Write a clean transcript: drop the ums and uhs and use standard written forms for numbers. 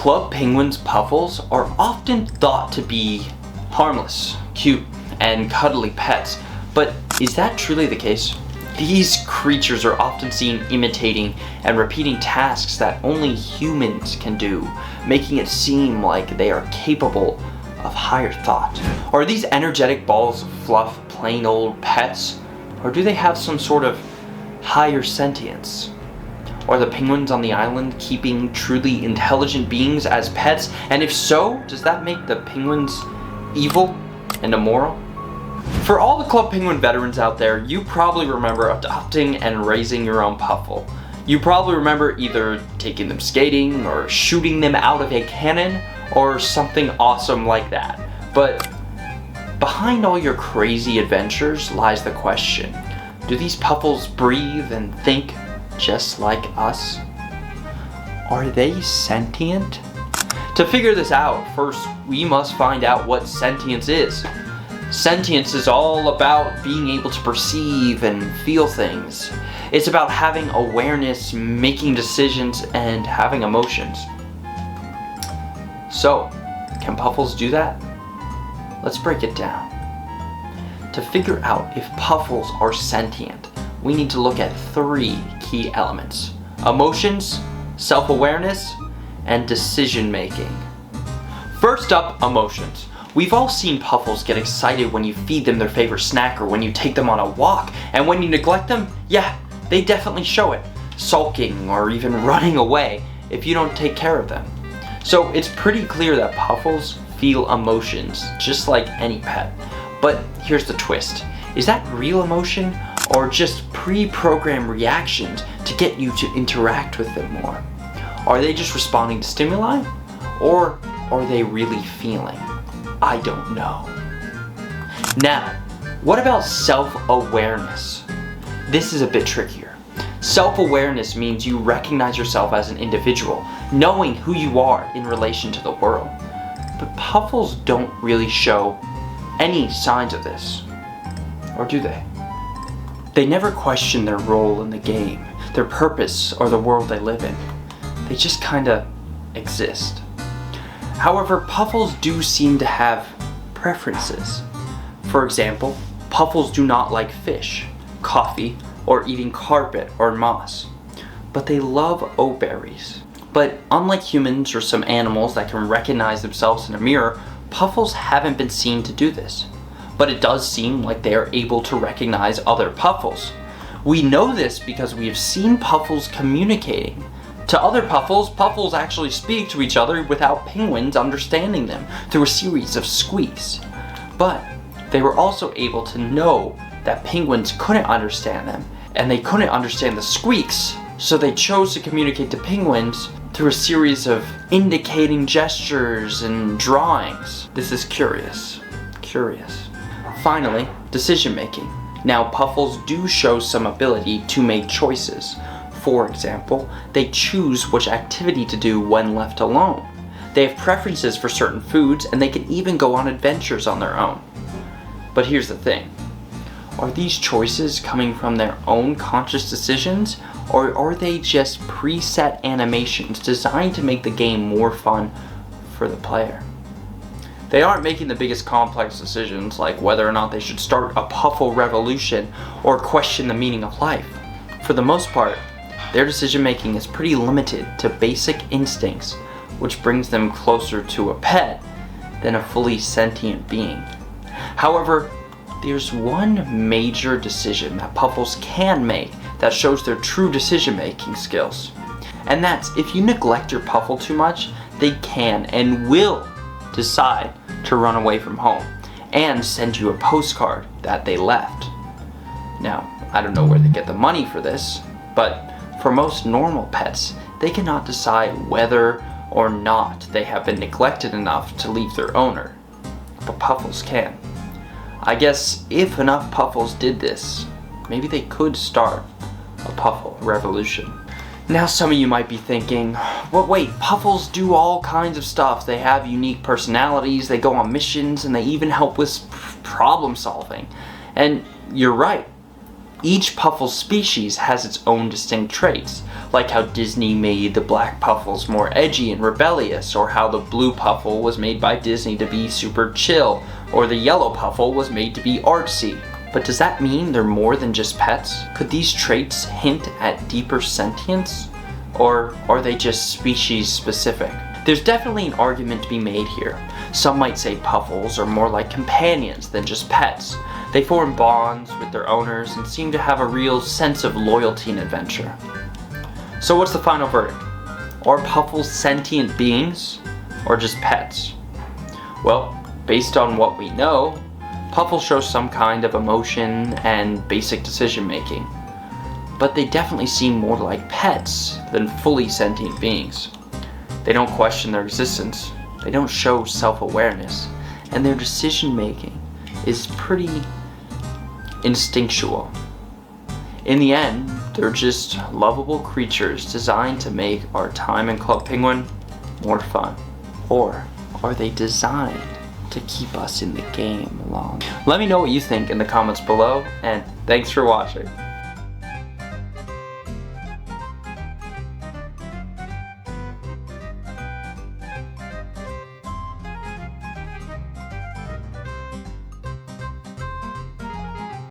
Club penguins' Puffles are often thought to be harmless, cute, and cuddly pets, but is that truly the case? These creatures are often seen imitating and repeating tasks that only humans can do, making it seem like they are capable of higher thought. Are these energetic balls of fluff plain old pets, or do they have some sort of higher sentience? Are the penguins on the island keeping truly intelligent beings as pets? And if so, does that make the penguins evil and immoral? For all the Club Penguin veterans out there, you probably remember adopting and raising your own Puffle. You probably remember either taking them skating or shooting them out of a cannon or something awesome like that. But behind all your crazy adventures lies the question, do these Puffles breathe and think just like us? Are they sentient? To figure this out, first we must find out what sentience is. Sentience is all about being able to perceive and feel things. It's about having awareness, making decisions, and having emotions. So, can Puffles do that? Let's break it down. To figure out if Puffles are sentient, we need to look at 3 key elements: emotions, self-awareness, and decision-making. First up, emotions. We've all seen Puffles get excited when you feed them their favorite snack or when you take them on a walk, and when you neglect them, yeah, they definitely show it, sulking or even running away if you don't take care of them. So it's pretty clear that Puffles feel emotions just like any pet. But here's the twist. Is that real emotion or just pre-programmed reactions to get you to interact with them more? Are they just responding to stimuli, or are they really feeling? I don't know. Now, what about self-awareness? This is a bit trickier. Self-awareness means you recognize yourself as an individual, knowing who you are in relation to the world. But Puffles don't really show any signs of this, or do they? They never question their role in the game, their purpose, or the world they live in. They just kinda exist. However, Puffles do seem to have preferences. For example, Puffles do not like fish, coffee, or eating carpet or moss. But they love oat berries. But unlike humans or some animals that can recognize themselves in a mirror, Puffles haven't been seen to do this. But it does seem like they are able to recognize other Puffles. We know this because we have seen Puffles communicating. To other Puffles, Puffles actually speak to each other without penguins understanding them through a series of squeaks. But they were also able to know that penguins couldn't understand them, and they couldn't understand the squeaks, so they chose to communicate to penguins through a series of indicating gestures and drawings. This is curious. Finally, decision making. Now, Puffles do show some ability to make choices. For example, they choose which activity to do when left alone. They have preferences for certain foods, and they can even go on adventures on their own. But here's the thing. Are these choices coming from their own conscious decisions, or are they just preset animations designed to make the game more fun for the player? They aren't making the biggest complex decisions, like whether or not they should start a Puffle revolution or question the meaning of life. For the most part, their decision making is pretty limited to basic instincts, which brings them closer to a pet than a fully sentient being. However, there's one major decision that Puffles can make that shows their true decision making skills. And that's, if you neglect your Puffle too much, they can and will decide to run away from home and send you a postcard that they left. Now, I don't know where they get the money for this, but for most normal pets, they cannot decide whether or not they have been neglected enough to leave their owner. But Puffles can. I guess if enough Puffles did this, maybe they could start a Puffle revolution. Now some of you might be thinking, well wait, Puffles do all kinds of stuff. They have unique personalities, they go on missions, and they even help with problem solving. And you're right. Each Puffles species has its own distinct traits, like how Disney made the black Puffles more edgy and rebellious, or how the blue Puffle was made by Disney to be super chill, or the yellow Puffle was made to be artsy. But does that mean they're more than just pets? Could these traits hint at deeper sentience? Or are they just species specific? There's definitely an argument to be made here. Some might say Puffles are more like companions than just pets. They form bonds with their owners and seem to have a real sense of loyalty and adventure. So what's the final verdict? Are Puffles sentient beings or just pets? Well, based on what we know, Puffles show some kind of emotion and basic decision making. But they definitely seem more like pets than fully sentient beings. They don't question their existence, they don't show self-awareness, and their decision making is pretty instinctual. In the end, they're just lovable creatures designed to make our time in Club Penguin more fun. Or are they designed to keep us in the game longer? Let me know what you think in the comments below, and thanks for watching.